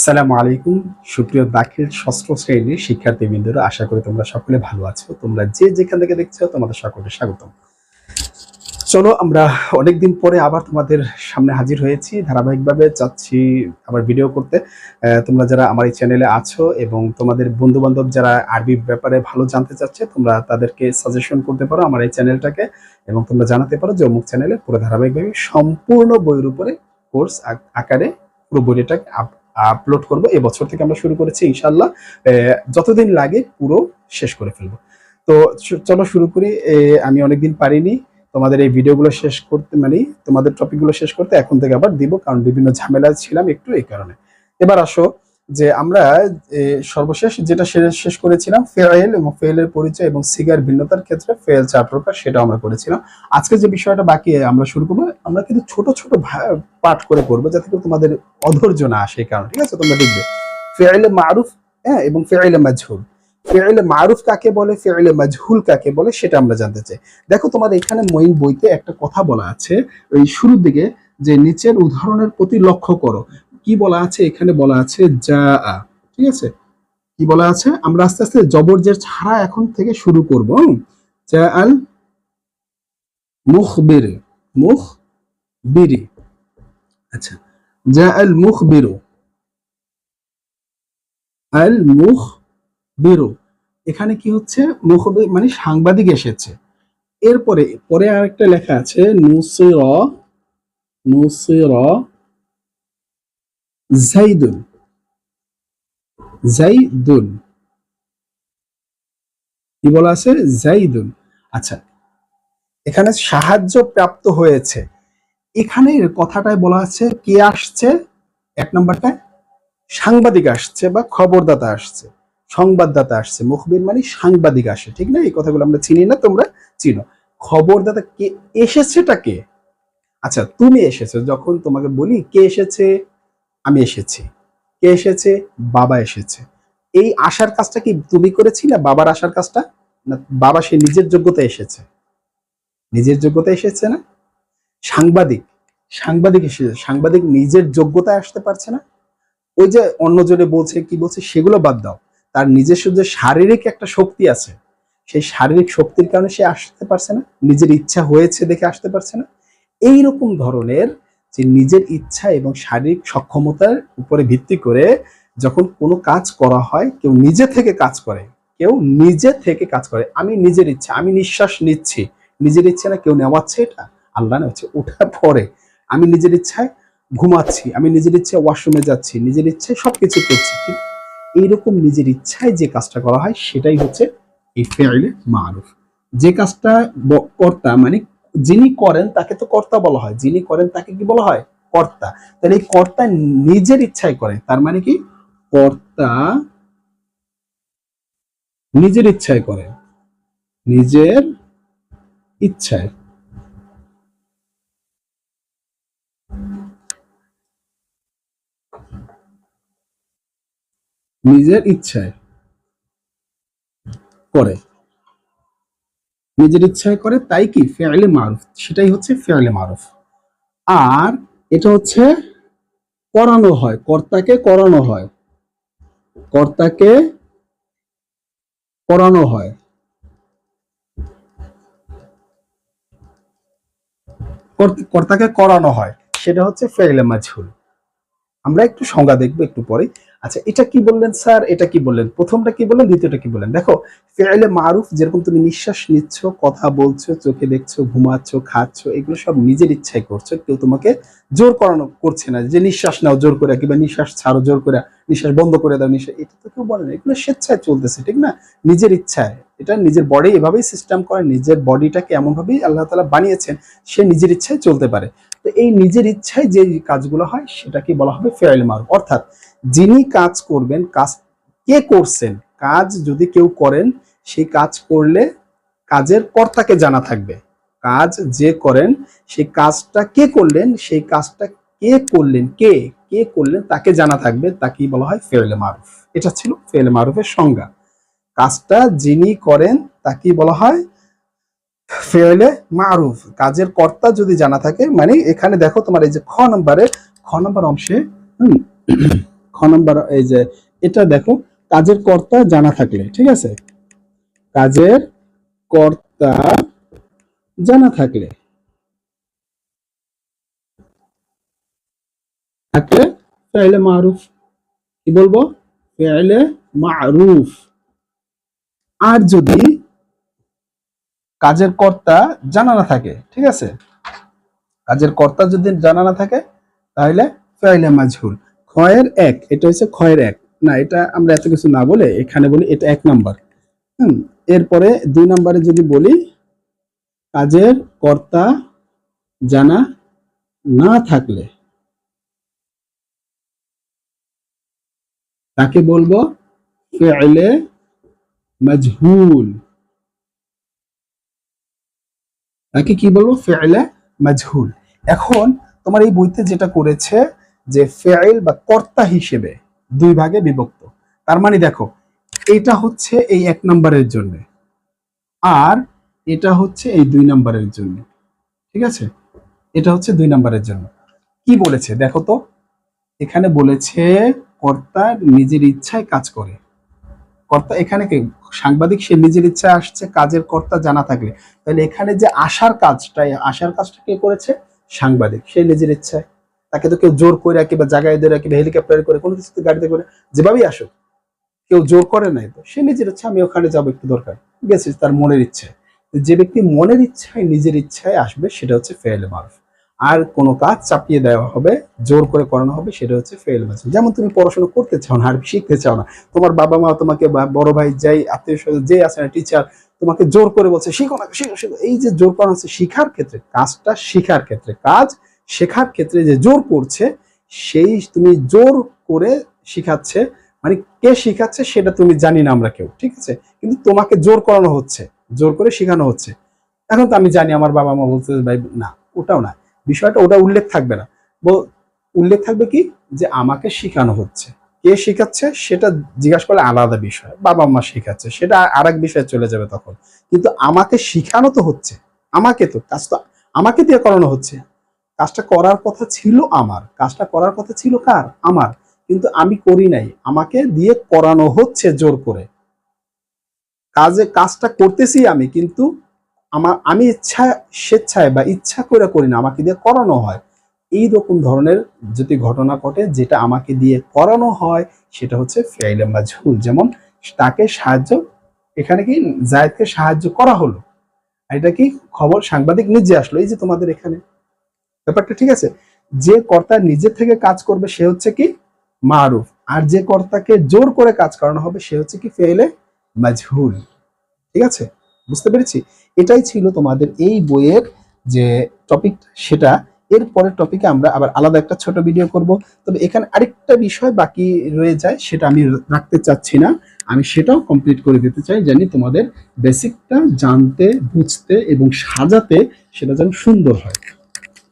আসসালামু আলাইকুম সুপ্রিয় দাখিল ষষ্ঠ শ্রেণীর শিক্ষার্থীবৃন্দরা, আশা করি তোমরা সকলে ভালো আছো। তোমরা যে যেখান থেকে দেখছো তোমাদের সকলকে স্বাগতম। চলো, আমরা অনেকদিন পরে আবার তোমাদের সামনে হাজির হয়েছি, ধারাবাহিকভাবে চাচ্ছি আবার ভিডিও করতে। তোমরা যারা আমার এই চ্যানেলে আছো এবং তোমাদের বন্ধু বান্ধব যারা আরবি ব্যাপারে ভালো জানতে চাচ্ছে, তোমরা তাদেরকে সাজেশন করতে পারো আমার এই চ্যানেলটাকে, এবং তোমরা জানাতে পারো যে অমুক চ্যানেলে পুরো ধারাবাহিকভাবে সম্পূর্ণ বইয়ের উপরে কোর্স আকারে পুরো বইটাকে আপলোড করবো। এবছর থেকে আমরা শুরু করেছি, ইনশাল্লাহ যতদিন লাগে পুরো শেষ করে ফেলবো। তো চলো শুরু করি। আমি অনেকদিন পারিনি তোমাদের এই ভিডিওগুলো শেষ করতে, মানে তোমাদের টপিকগুলো শেষ করতে, এখন থেকে আবার দিব, কারণ বিভিন্ন ঝামেলা ছিলাম একটু, এই কারণে। এবার আসো যে আমরা সর্বশেষ যেটা শেষ করেছিলাম, ফেয়েল এবং ফেয়েলের পরিচয় এবং সিগার ভিন্নতার ক্ষেত্রে ফেয়েল 4 প্রকার, সেটা আমরা করেছিলাম। আজকে যে বিষয়টা বাকি আমরা শুরু করবো, আমরা কিন্তু ছোট ছোট পাঠ করে করবো, যাতে করে তোমাদের অধৈর্য না আসে, কারণ ঠিক আছে তোমরা দেখবে ফেয়েল মারুফ এবং ফেয়েল মাজহুল। ফেয়েল মারুফ কাকে বলে, ফেয়েল মাজহুল কাকে বলে, সেটা আমরা জানতে চাই। দেখো তোমাদের এখানে মঈন বইতে একটা কথা বলা আছে ওই শুরুর দিকে, যে নিচের উদাহরণের প্রতি লক্ষ্য করো। কি বলা আছে এখানে? বলা আছে যা, ঠিক আছে? কি বলা আছে? আমরা আস্তে আস্তে জবরজের ছাড়া এখন থেকে শুরু করব। যা আল মুখবির, মুখবিরি। আচ্ছা, যা আল মুখবিরু, আল মুখবিরু। এখানে কি হচ্ছে? মুখবির মানে সাংবাদিক এসেছে। এরপরে পরে আরেকটা লেখা আছে নুসির, নুসির জাইদুন, জাইদুন। কি বলা আছে? জাইদুন। আচ্ছা, এখানে সাহায্য প্রাপ্ত হয়েছে, এখানে কথাটায় বলা আছে কে আসছে? এক নম্বরটায় সাংবাদিক আসছে বা খবরদাতা আসছে, সংবাদদাতা আসছে। মুখবির মানে সাংবাদিক আসে, ঠিক না? এই কথাগুলো আমরা চিনি না, তোমরা চিনো। খবরদাতা কে এসেছেটা কে? আচ্ছা, তুমি এসেছো। যখন তোমাকে বলি কে এসেছে, আমি এসেছি। কে এসেছে? বাবা এসেছে। এই আসার কাজটা কি তুমি করেছি, না বাবার আসার কাজটা? না বাবা সে নিজের যোগ্যতা এসেছে, নিজের যোগ্যতা এসেছে না? সাংবাদিক, সাংবাদিক এসেছে, সাংবাদিক নিজের যোগ্যতায় আসতে পারছে না। ওই যে অন্যজনে বলছে কি বলছে সেগুলো বাদ দাও, তার নিজস্ব যে শারীরিক একটা শক্তি আছে, সেই শারীরিক শক্তির কারণে সে আসতে পারছে না, নিজের ইচ্ছা হয়েছে দেখে আসতে পারছে না। এইরকম ধরনের যে নিজের ইচ্ছা এবং শারীরিক সক্ষমতার উপরে ভিত্তি করে যখন কোনো কাজ করা হয়, কেউ নিজে থেকে কাজ করে, কেউ নিজে থেকে কাজ করে। আমি নিজের ইচ্ছা, আমি নিঃশ্বাস নিচ্ছি, নিজের ইচ্ছা না কেউ নেওয়াচ্ছে, এটা আল্লাহ নেওয়াচ্ছে। ওঠার পরে আমি নিজের ইচ্ছায় ঘুমাচ্ছি, আমি নিজের ইচ্ছায় ওয়াশরুমে যাচ্ছি, নিজের ইচ্ছায় সবকিছু করছি। ঠিক এইরকম নিজের ইচ্ছায় যে কাজটা করা হয়, সেটাই হচ্ছে এই ফেইলে মারুফ। যে কাজটা কর্তা মানে যিনি করেন তাকে তো কর্তা বলা হয়, যিনি করেন তাকে কি বলা হয়? কর্তা। তাহলে এই কর্তা নিজের ইচ্ছায় করে, তার মানে কি কর্তা নিজের ইচ্ছায় করে, নিজের ইচ্ছায়। নিজের ইচ্ছায় করে, নিজের ইচ্ছায় করে, তাই কি ফেইলে মারুফ, সেটাই হচ্ছে ফেইলে মারুফ। আর এটা হচ্ছে করানো হয়, কর্তাকে করানো হয়, কর্তাকে করানো হয়, কর্তাকে করানো হয়, সেটা হচ্ছে ফেইলে মাজহুল। আমরা একটু সংজ্ঞা দেখবো একটু পরে। আচ্ছা, এটা কি বললেন স্যার, এটা কি বললেন, প্রথমটা কি বললেন, দ্বিতীয়টা কি বললেন? দেখো, ফেইলে মারুফ যেরকম তুমি নিঃশ্বাস নিচ্ছ, কথা বলছো, চোখে দেখছো, ঘুমাচ্ছ, খাচ্ছ, এগুলো সব নিজের ইচ্ছায় করছো, কেউ তোমাকে জোর করানো করছে না, যে নিঃশ্বাস নাও জোর করে, কিংবা নিঃশ্বাস ছাড়ো জোর করে, নিঃশ্বাস বন্ধ করে দাও, নিঃশ্বাস, এটা তো কেউ বলে না। এগুলো স্বেচ্ছায় চলতেছে, ঠিক না? নিজের ইচ্ছায়, এটা নিজের বডি এভাবেই সিস্টেম করে, নিজের বডিটাকে এমন ভাবেই আল্লাহ তাআলা বানিয়েছেন, সে নিজের ইচ্ছায় চলতে পারে। তো এই নিজের ইচ্ছায় যে কাজগুলো হয়, সেটাকে বলা হবে ফেইল মারুফ। অর্থাৎ যিনি কাজ করবেন, কাজ কে করছেন, কাজ যদি কেউ করেন, সেই কাজ করলে কাজের কর্তাকে জানা থাকবে। কাজ যে করেন, সেই কাজটা কে করলেন, সেই কাজটা কে করলেন, কে কে করলেন তাকে জানা থাকবে, তাকেই বলা হয় ফেইল মারুফ। এটা ছিল ফেইল মারুফের সংজ্ঞা। কাজটা যিনি করেন তাকেই বলা হয় ফেইলে মারুফ। কাজের কর্তা যদি জানা থাকে, মানে এখানে দেখো তোমার এই যে খ নম্বর অংশে, খ নম্বর এই যে এটা দেখো, কাজের কর্তা জানা থাকলে, ঠিক আছে, কাজের কর্তা জানা থাকলে থাকলে ফেলে মারুফ, কি বলবো, ফেলে মারুফ। আর যদি কাজের কর্তা জানা না থাকে, ঠিক আছে, কাজের কর্তা যদি জানা না থাকে তাহলে ফেলে মাজহুল। খয়ের এক, এটা হচ্ছে খয়ের এক, না এটা আমরা এত কিছু না বলে এখানে বলি এটা 1 নাম্বার। এরপরে 2 নাম্বারে যদি বলি কাজের কর্তা জানা না থাকলে তাকে বলবো ফেলে মাজহুল, তাকে কি বলবো, ফেলে মাজহুল। এখন তোমার এই বইতে যেটা করেছে যে ফেল বা কর্তা হিসেবে 2 ভাগে বিভক্ত, তার মানে দেখো এটা হচ্ছে এই 1 নাম্বারের জন্য, আর এটা হচ্ছে এই 2 নাম্বারের জন্য, ঠিক আছে, এটা হচ্ছে 2 নাম্বারের জন্য। কি বলেছে দেখো তো, এখানে বলেছে কর্তা নিজের ইচ্ছায় কাজ করে, কর্তা এখানে কি সাংবাদিক, সে নিজের ইচ্ছায় আসছে, কাজের কর্তা জানা থাকলে, তাহলে এখানে যে আসার কাজটা কে করেছে, সাংবাদিক, সে নিজের ইচ্ছায়, তাকে তো কেউ জোর করে কিংবা জায়গায় ধরে কিংবা হেলিকপ্টারে করে কোনো কিছুতে গাড়িতে করে যেভাবেই আসুক, কেউ জোর করে নাই, তো সে নিজের ইচ্ছা আমি ওখানে যাবো একটু দরকার গেছে, তার মনের ইচ্ছায়। যে ব্যক্তি মনের ইচ্ছায় নিজের ইচ্ছায় আসবে সেটা হচ্ছে ফেল মারুফ। আর কোনো কাজ চাপিয়ে দেওয়া হবে, জোর করে করানো হবে, সেটা হচ্ছে ফেল মারুফ। যেমন তুমি পড়াশোনা করতে চাও না, আরবি শিখতে চাও না, তোমার বাবা মা তোমাকে বা বড় ভাই যাই আত্মীয় স্বজন যে আছে না টিচার তোমাকে জোর করে বলছে শিখো না, শিখো শিখো, এই যে জোর করা হচ্ছে শিখার ক্ষেত্রে, কাজটা শিখার ক্ষেত্রে, কাজ শেখার ক্ষেত্রে যে জোর করছে, সেই তুমি জোর করে শিখাচ্ছে, মানে কে শিখাচ্ছে সেটা তুমি জানি না আমরা কেউ, ঠিক আছে, কিন্তু তোমাকে জোর করানো হচ্ছে, জোর করে শেখানো হচ্ছে। এখন তো আমি জানি আমার বাবা মা বলছে ভাই না, ওটাও না, বিষয়টা ওটা উল্লেখ থাকবে না, উল্লেখ থাকবে কি যে আমাকে শেখানো হচ্ছে, কে শেখাচ্ছে সেটা জিজ্ঞাসা করলে আলাদা বিষয়, বাবা মা শেখাচ্ছে সেটা আর এক বিষয়ে চলে যাবে তখন, কিন্তু আমাকে শেখানো তো হচ্ছে, আমাকে তো কাজ তো আমাকে দিয়ে করানো হচ্ছে, কাজটা করার কথা ছিল আমার, কাজটা করার কথা ছিল কার, আমার, কিন্তু আমি করি নাই, আমাকে দিয়ে করানো হচ্ছে জোর করে, কাজটা করতেছি আমি, কিন্তু আমি স্বেচ্ছায় বা ইচ্ছা করে করি না, আমাকে দিয়ে করানো হয়। এই রকম ধরনের যদি ঘটনা ঘটে যেটা আমাকে দিয়ে করানো হয় সেটা হচ্ছে ফেইলে মাজহুল। যেমন তাকে সাহায্য, এখানে কি জায়েদকে সাহায্য করা হলো, এটা কি খবর সাংবাদিক নিজে আসলো, এই যে তোমাদের এখানে ব্যাপারটা, ঠিক আছে, যে কর্তা নিজে থেকে কাজ করবে সে হচ্ছে কি মারুফ, আর যে কর্তাকে জোর করে কাজ করানো হবে সে হচ্ছে কি ফেইলে মাজহুল, ঠিক আছে, বুঝতে পেরেছি। এটাই ছিল তোমাদের এই বইয়ের যে টপিক সেটা। এর পরের টপিকে আমরা আবার আলাদা একটা ছোট ভিডিও করব, তবে এখানে আরেকটা বিষয় বাকি রয়ে যায়, সেটা আমি রাখতে চাচ্ছি না, আমি সেটাও কমপ্লিট করে দিতে চাই, জানি তোমাদের বেসিকটা জানতে বুঝতে এবং সাজাতে সেটা যেন সুন্দর হয়।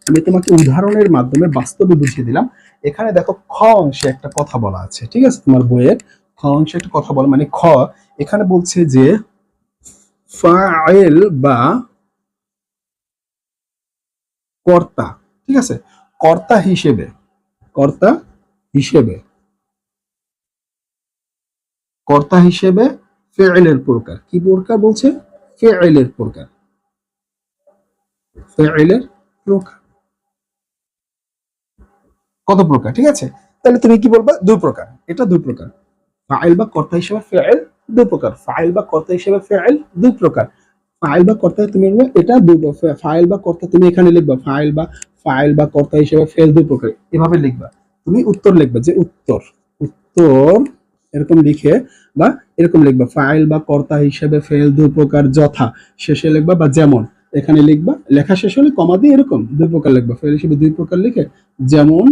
আমি তোমাকে উদাহরণের মাধ্যমে বাস্তবে বুঝিয়ে দিলাম। এখানে দেখো খ অংশে একটা কথা বলা আছে, ঠিক আছে, তোমার বইয়ের খ অংশে একটা কথা বলা, মানে খ এখানে বলছে যে ফাইল বা কর্তা, ঠিক আছে, কর্তা হিসেবে, কর্তা হিসেবে, কর্তা হিসেবে ফেইলের প্রকার, কি প্রকার বলছে, ফেইলের প্রকার, ফেইলের প্রকার কত প্রকার, ঠিক আছে, তাহলে তুমি কি বলবা, 2 প্রকার, এটা 2 প্রকার, ফাইল বা কর্তা হিসেবে ফেইল 2 প্রকার, ফাইল বা কর্তা হিসেবে ফেইল 2 প্রকার, ফাইল বা কর্তা তুমি এটা ফাইল বা কর্তা তুমি এখানে লিখবা, ফাইল বা কর্তা হিসেবে ফেল 2 প্রকার, এভাবে লিখবা, তুমি উত্তর লিখবা যে উত্তর, উত্তর এরকম লিখে বা এরকম লিখবা, ফাইল বা কর্তা হিসেবে ফেল 2 প্রকার যথা, শেষে লিখবা বা যেমন, এখানে লিখবা, লেখা শেষ হলে কমা দিয়ে এরকম 2 প্রকার লিখবা, ফেল হিসেবে 2 প্রকার লিখে যেমন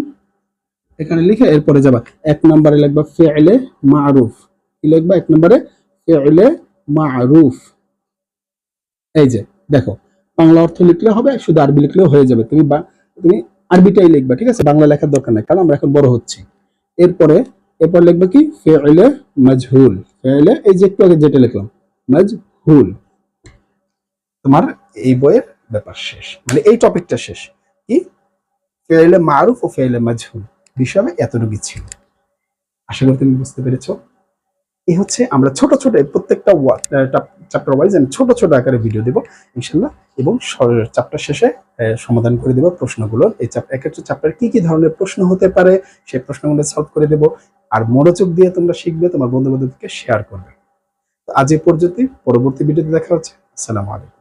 এখানে লিখে এরপরে যাবা 1 নম্বরে লিখবা ফেলে মারুফ, কি লিখবা 1 নম্বরে ফেলে মারুফ। এই যে দেখো, বাংলা অর্থ লিখলে হবে, শুধু আরবি লিখলেও হয়ে যাবে, তুমি আরবিটাই লিখবা, ঠিক আছে, বাংলা লেখার দরকার নাই, কারণ আমরা এখন বড় হচ্ছি। এরপর লিখবা কি ফেইলে মাজহুল, ফেইলে এই যে একটু আগে যেটা লিখলাম মাজহুল, তোমার এই বইয়ের ব্যাপার শেষ, মানে এই টপিকটা শেষ, কি ফেইলে মারুফ ও ফেইলে মাজহুল বিষয়ে এতটুকু ছিল। আশা করি তুমি বুঝতে পেরেছো। এই হচ্ছে আমরা ছোট ছোট প্রত্যেকটা চ্যাপ্টার ওয়াইজ আমি ছোট ছোট আকারে ভিডিও দেবো ইনশাল্লাহ, এবং চ্যাপ্টার শেষে সমাধান করে দেবো প্রশ্নগুলো। এই এক একটা চ্যাপ্টার কি কি ধরনের প্রশ্ন হতে পারে সেই প্রশ্নগুলো সলভ করে দেবো। আর মনোযোগ দিয়ে তোমরা শিখবে, তোমার বন্ধু বান্ধবকে শেয়ার করবে। তো আজ এই পর্যন্তই, পরবর্তী ভিডিওতে দেখা হচ্ছে। আসসালামু আলাইকুম।